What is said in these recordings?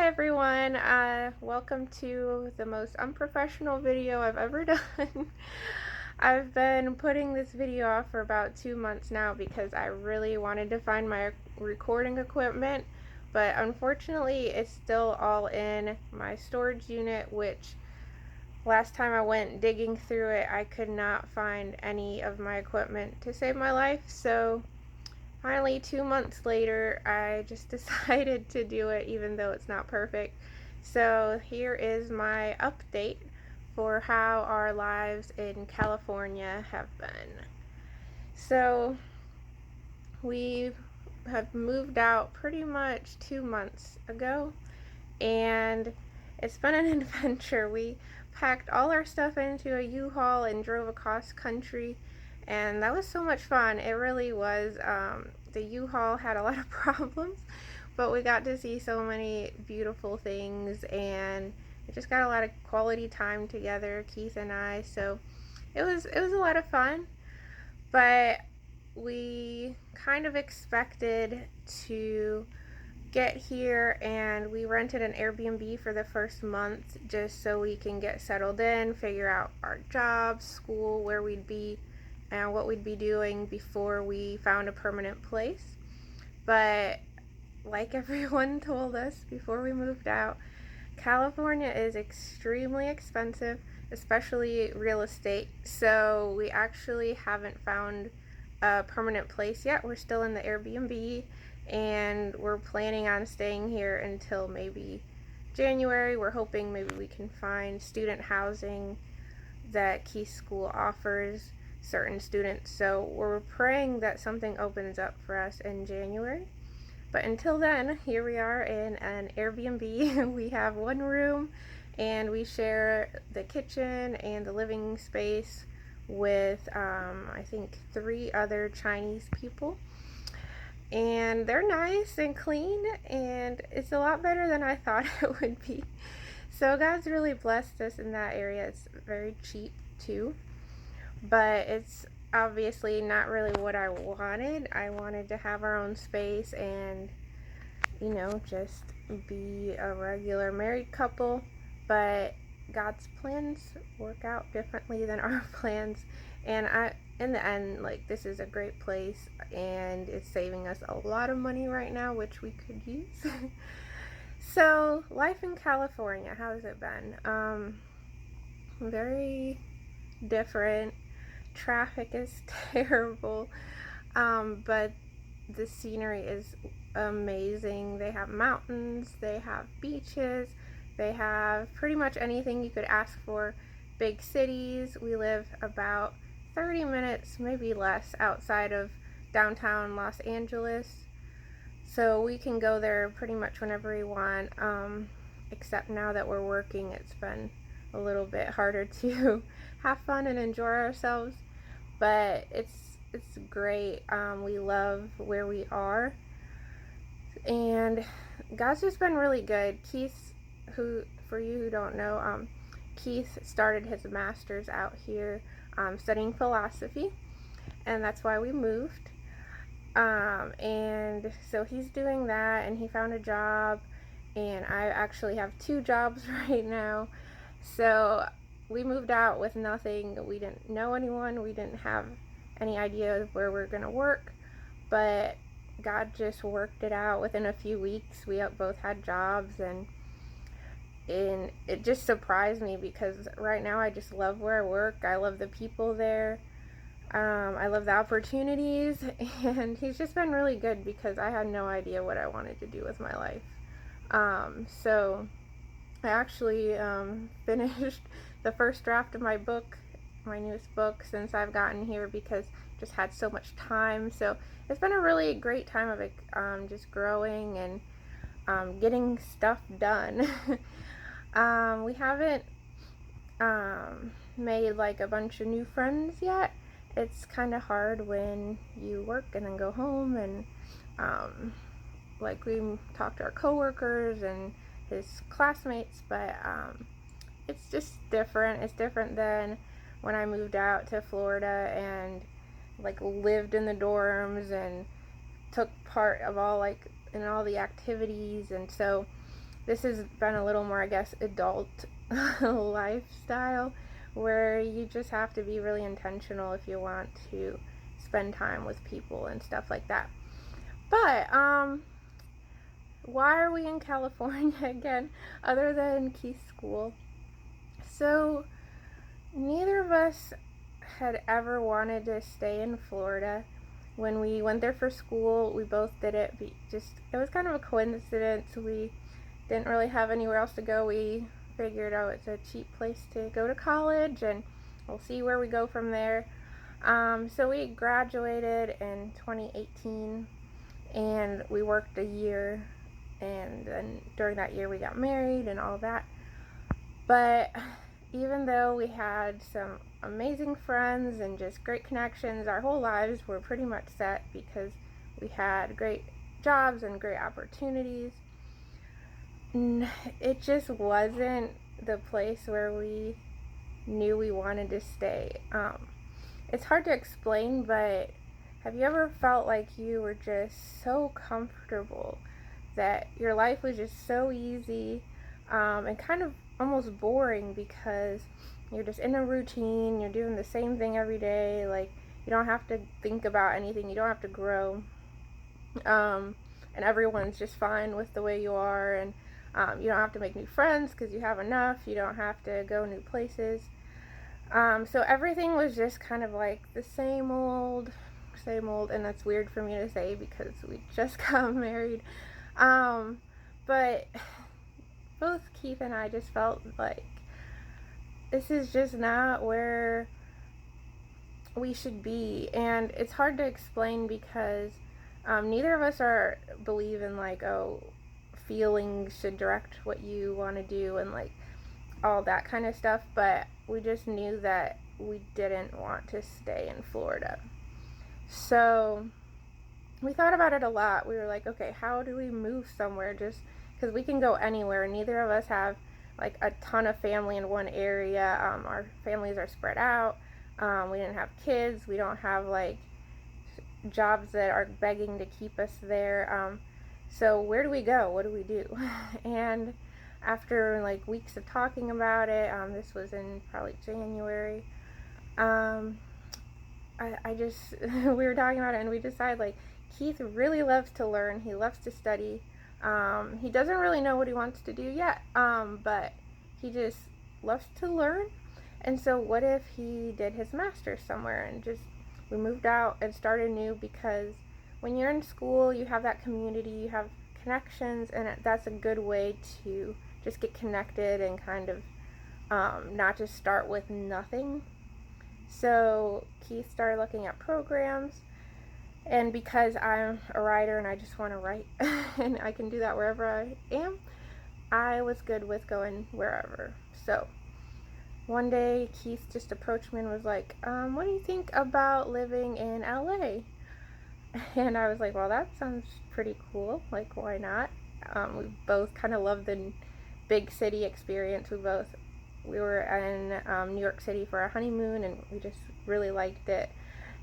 Hi everyone, welcome to the most unprofessional video I've ever done. I've been putting this video off for about 2 months now because I really wanted to find my recording equipment, but unfortunately it's still all in my storage unit, which last time I went digging through it I could not find any of my equipment to save my life. So finally, 2 months later, I just decided to do it even though it's not perfect. So here is my update for how our lives in California have been. So we have moved out pretty much 2 months ago, and it's been an adventure. We packed all our stuff into a U-Haul and drove across country, and that was so much fun. It really was. The U-Haul had a lot of problems, but we got to see so many beautiful things, and we just got a lot of quality time together, Keith and I. So it was a lot of fun, but we kind of expected to get here, and we rented an Airbnb for the first month just so we can get settled in, figure out our jobs, school, where we'd be, and what we'd be doing before we found a permanent place. But like everyone told us before we moved out, California is extremely expensive, especially real estate. So we actually haven't found a permanent place yet. We're still in the Airbnb, and we're planning on staying here until maybe January. We're hoping maybe we can find student housing that Keith's school offers certain students. So we're praying that something opens up for us in January. But until then, here we are in an Airbnb. We have one room, and we share the kitchen and the living space with I think 3 other Chinese people. And they're nice and clean, and it's a lot better than I thought it would be. So God's really blessed us in that area. It's very cheap too, but it's obviously not really what I wanted. I wanted to have our own space and, just be a regular married couple, but God's plans work out differently than our plans. And in the end, like, this is a great place, and it's saving us a lot of money right now, which we could use. So life in California, how has it been? Very different. Traffic is terrible, but the scenery is amazing. They have mountains, they have beaches, they have pretty much anything you could ask for. Big cities. We live about 30 minutes, maybe less, outside of downtown Los Angeles, so we can go there pretty much whenever we want. Except now that we're working, it's been a little bit harder to have fun and enjoy ourselves, but it's great. We love where we are, and God's just been really good. Keith, who, for you who don't know, Keith started his master's out here, studying philosophy, and that's why we moved. And so he's doing that, and he found a job, and I actually have 2 jobs right now. So we moved out with nothing. We didn't know anyone. We didn't have any idea of where we're going to work, but God just worked it out. Within a few weeks, we both had jobs, and it just surprised me because right now I just love where I work. I love the people there. I love the opportunities, and he's just been really good because I had no idea what I wanted to do with my life. So I actually finished the first draft of my book, my newest book, since I've gotten here, because I just had so much time. So it's been a really great time of just growing and getting stuff done. We haven't made like a bunch of new friends yet. It's kind of hard when you work and then go home, and like, we talk to our coworkers and his classmates, but it's just different. It's different than when I moved out to Florida and like lived in the dorms and took part of all, like, in all the activities. And so this has been a little more, I guess, adult lifestyle, where you just have to be really intentional if you want to spend time with people and stuff like that. But why are we in California again, other than Keith's school? So neither of us had ever wanted to stay in Florida. When we went there for school, we both did it. It was kind of a coincidence. We didn't really have anywhere else to go. We figured out it's a cheap place to go to college, and we'll see where we go from there. So we graduated in 2018, and we worked a year, and then during that year we got married and all that. But even though we had some amazing friends and just great connections, our whole lives were pretty much set because we had great jobs and great opportunities. It just wasn't the place where we knew we wanted to stay. It's hard to explain, but have you ever felt like you were just so comfortable, that your life was just so easy, and kind of almost boring, because you're just in a routine, you're doing the same thing every day, like you don't have to think about anything, you don't have to grow, and everyone's just fine with the way you are, and you don't have to make new friends because you have enough, you don't have to go new places. So everything was just kind of like the same old, and that's weird for me to say because we just got married. But both Keith and I just felt like this is just not where we should be. And it's hard to explain because neither of us believe in like, oh, feelings should direct what you want to do and like all that kind of stuff. But we just knew that we didn't want to stay in Florida. So we thought about it a lot. We were like, okay, how do we move somewhere? Just because we can go anywhere. Neither of us have like a ton of family in one area. Our families are spread out. We didn't have kids. We don't have like jobs that are begging to keep us there. So where do we go? What do we do? And after like weeks of talking about it, this was in probably January, I just, we were talking about it and we decided like Keith really loves to learn. He loves to study. He doesn't really know what he wants to do yet, but he just loves to learn. And so what if he did his master's somewhere and just, we moved out and started new, because when you're in school, you have that community, you have connections, and that's a good way to just get connected and kind of not just start with nothing. So Keith started looking at programs, and because I'm a writer and I just want to write and I can do that wherever I am, I was good with going wherever. So one day Keith just approached me and was like, what do you think about living in LA? And I was like, well, that sounds pretty cool, like why not? We both kind of love the big city experience. We were in New York City for our honeymoon and we just really liked it.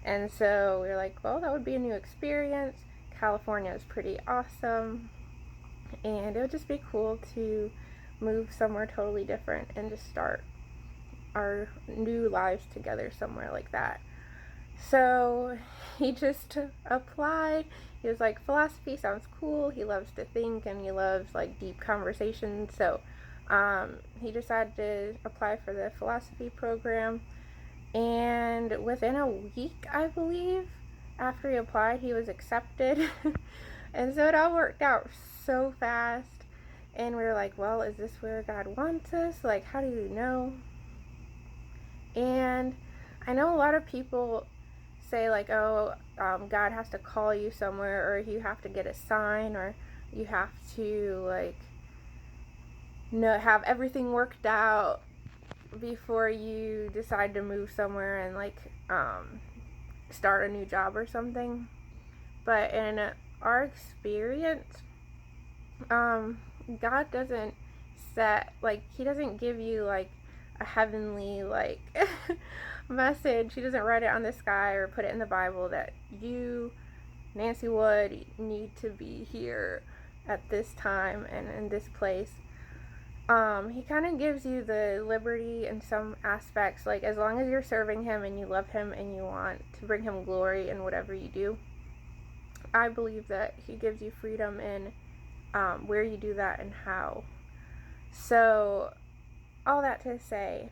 And so we were like, well, that would be a new experience. California is pretty awesome. And it would just be cool to move somewhere totally different and just start our new lives together somewhere like that. So he just applied. He was like, philosophy sounds cool. He loves to think and he loves like deep conversations. So he decided to apply for the philosophy program. And within a week, I believe, after he applied, he was accepted. And so it all worked out so fast. And we were like, well, is this where God wants us? Like, how do you know? And I know a lot of people say like, oh, God has to call you somewhere, or you have to get a sign, or you have to like have everything worked out before you decide to move somewhere and like start a new job or something. But in our experience, God doesn't he doesn't give you like a heavenly like message. He doesn't write it on the sky or put it in the Bible that you, Nancy Wood, need to be here at this time and in this place. He kind of gives you the liberty in some aspects, like as long as you're serving him and you love him and you want to bring him glory in whatever you do. I believe that he gives you freedom in where you do that and how. So all that to say,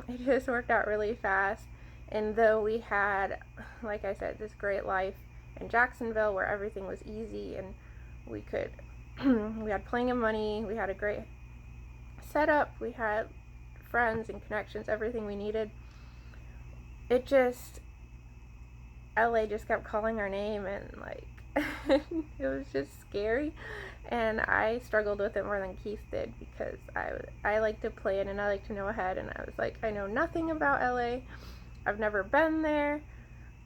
it just worked out really fast. And though we had, like I said, this great life in Jacksonville where everything was easy and we could, we had plenty of money, we had a great setup, we had friends and connections, everything we needed. It just, LA just kept calling our name, and like, it was just scary. And I struggled with it more than Keith did, because I like to plan and I like to know ahead, and I was like, I know nothing about LA. I've never been there.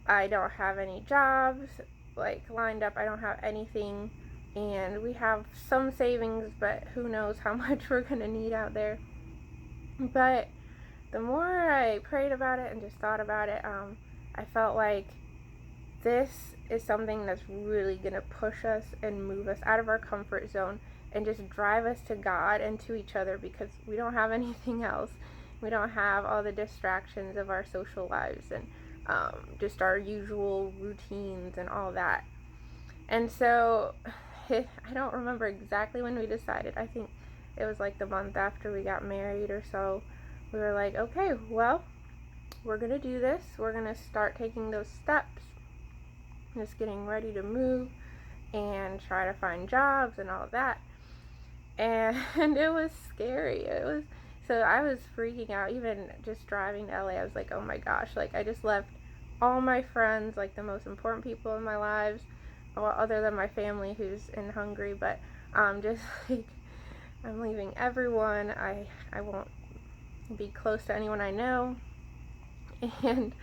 I don't have any jobs like lined up. I don't have anything, and we have some savings, but who knows how much we're gonna need out there. But the more I prayed about it and just thought about it, I felt like this is something that's really gonna push us and move us out of our comfort zone and just drive us to God and to each other, because we don't have anything else. We don't have all the distractions of our social lives and just our usual routines and all that. And so I don't remember exactly when we decided. I think it was like the month after we got married or so. We were like, okay, well, we're gonna do this. We're gonna start taking those steps, just getting ready to move and try to find jobs and all of that. And it was scary. So I was freaking out, even just driving to LA. I was like, oh my gosh, like I just left all my friends, like the most important people in my lives, well, other than my family who's in Hungary, but just like I'm leaving everyone. I won't be close to anyone I know, and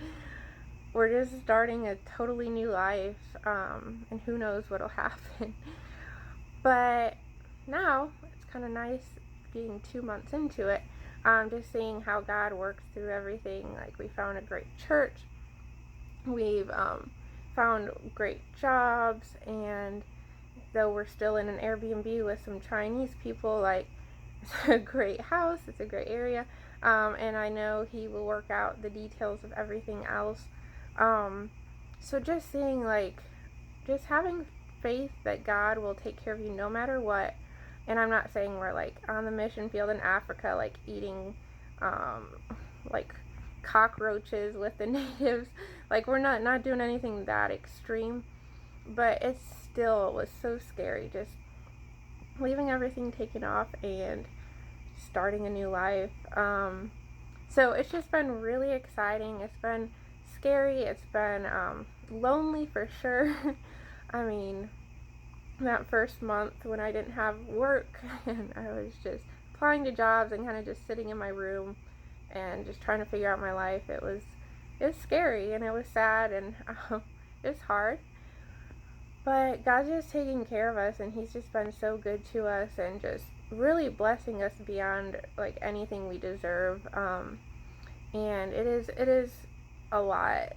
we're just starting a totally new life, and who knows what'll happen. But now it's kind of nice being 2 months into it, just seeing how God works through everything. Like, we found a great church, we've found great jobs, and though we're still in an Airbnb with some Chinese people, like, it's a great house, it's a great area, and I know he will work out the details of everything else. So just seeing, like, just having faith that God will take care of you no matter what. And I'm not saying we're like on the mission field in Africa, like eating like cockroaches with the natives. Like, we're not doing anything that extreme, but it still was so scary, just leaving everything taken off and starting a new life. So it's just been really exciting. It's been scary. It's been lonely for sure. I mean, that first month when I didn't have work and I was just applying to jobs and kind of just sitting in my room and just trying to figure out my life, it was scary and it was sad, and it was hard. But God's just taking care of us, and he's just been so good to us and just really blessing us beyond like anything we deserve. And it is a lot.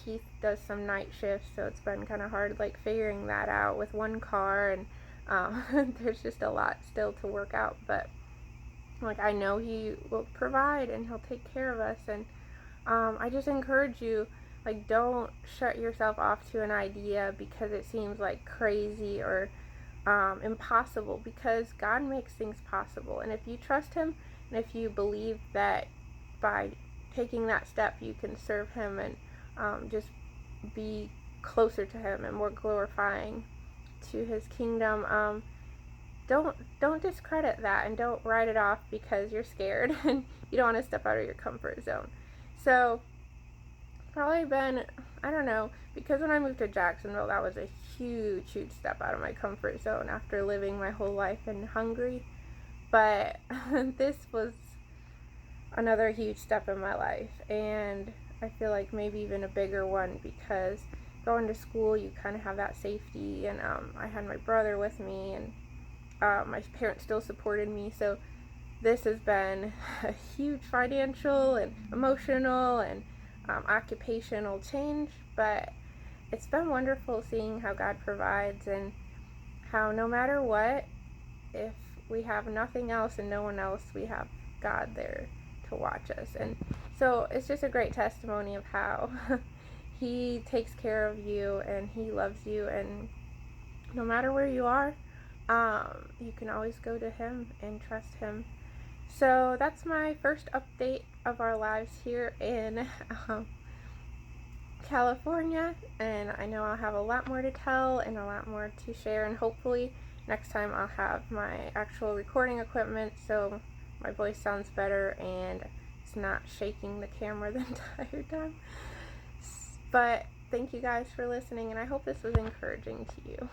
Keith does some night shifts, so it's been kind of hard, like, figuring that out with one car, and there's just a lot still to work out. But like, I know he will provide and he'll take care of us. And I just encourage you, like, don't shut yourself off to an idea because it seems like crazy or impossible, because God makes things possible. And if you trust him, and if you believe that by taking that step you can serve him and just be closer to him and more glorifying to his kingdom, don't discredit that, and don't write it off because you're scared and you don't want to step out of your comfort zone. So probably been, I don't know, because when I moved to Jacksonville, that was a huge step out of my comfort zone after living my whole life in Hungary. But this was another huge step in my life, and I feel like maybe even a bigger one, because going to school, you kind of have that safety, and I had my brother with me, and my parents still supported me. So this has been a huge financial and emotional and occupational change, but it's been wonderful seeing how God provides and how no matter what, if we have nothing else and no one else, we have God there to watch us. And so it's just a great testimony of how He takes care of you and He loves you, and no matter where you are, you can always go to Him and trust Him. So that's my first update of our lives here in California, and I know I'll have a lot more to tell and a lot more to share, and hopefully next time I'll have my actual recording equipment so my voice sounds better and it's not shaking the camera the entire time. But thank you guys for listening, and I hope this was encouraging to you.